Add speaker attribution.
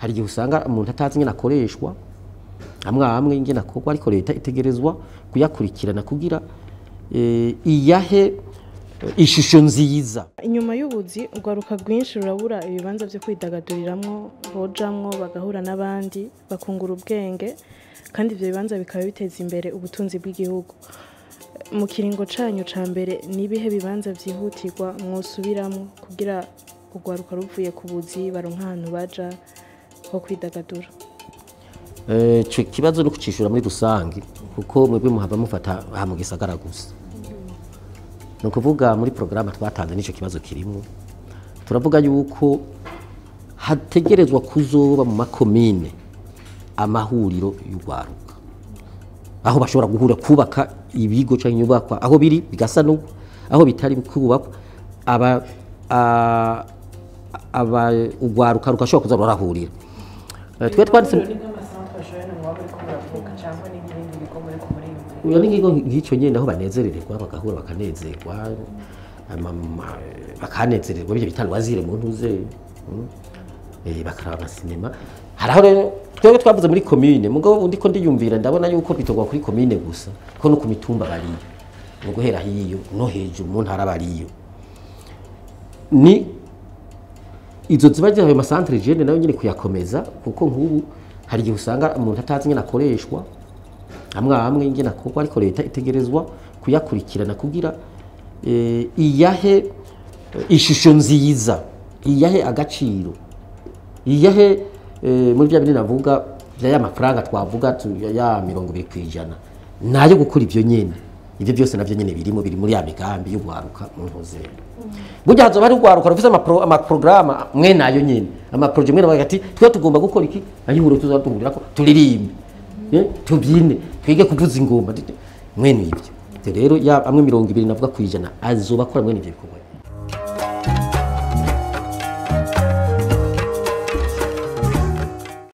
Speaker 1: hari igihe usanga umuntu atazi ingene akoreshwa amwe ingene akorwa ariko leta itegerezwa kuyakurikirana kugira iyahe ishusho nziza.
Speaker 2: Inyuma y'ubuzi urwaruka rwinshi rurabura ibibanza byo kwidagaduriramo bojamwo bagahura n'abandi bakungura ubwenge kandi ivyo bibanza bikaba biteza imbere ubutunzi bw'igihugu. Mu kiringo canyu ca mbere nibihe bibanza vyihutirwa mwosubiramo kugira urwaruka ruvuye ku buzi baronka ahantu baja ho kwidagadura?
Speaker 1: Ico kibazo no kucishura muri rusangi kuko mwebwe muhava mufata mu gisagara gusa. No kuvuga muri programa twatanze nico kibazo kirimo turavuga yuko hategerezwa kuzoba mu makomine amahuriro y'urwaruka aho bashobora guhura kubaka ibigo cyangwa inyubakwa aho biri bigasanurwa aho bitari bikubakwa urwaruka rukashobora kuza rurahurira. Twe twanditse uyo n'ikigo nk'icyo nyene aho banezerererwa bagahura bakanezerwa bakanezererwa bije bitari wazire mu ntuze bakaraba amasinema. Haraho rero twebwe twavuze muri commune mugabo ndiko ndiyumvira ndabona yuko bitogwa kuri commune gusa ko no ku mitumba bariyo no guhera hiyo no hejuru mu ntara bariyo ni izo zibaje ayo masantre jeune nayo nyine kuyakomeza kuko nk'ubu hari igihe usanga umuntu atazi ingene akoreshwa amwe ingene akorwa ariko leta itegerezwa kuyakurikirana kugira iyahe ishusho nziza iyahe agaciro iyahe muri bya bindi navuga bya mafaranga twavuga ya 20% nayo gukora ivyo nyene ivyo byose navyo nyene biri muri ya migambi yo gwaruka mu ntuze burya hazo bari gwaruka rufise ama programa mwe nayo nyene ama projet mwe bagati twe tugomba gukora iki ayihuro tuzatungurira ko turirimbe tubyine twige kuvuza ingoma mwene ivyo rero ya amwe 20% navuga kwijana azoba akora mwene ivyo bikorwa.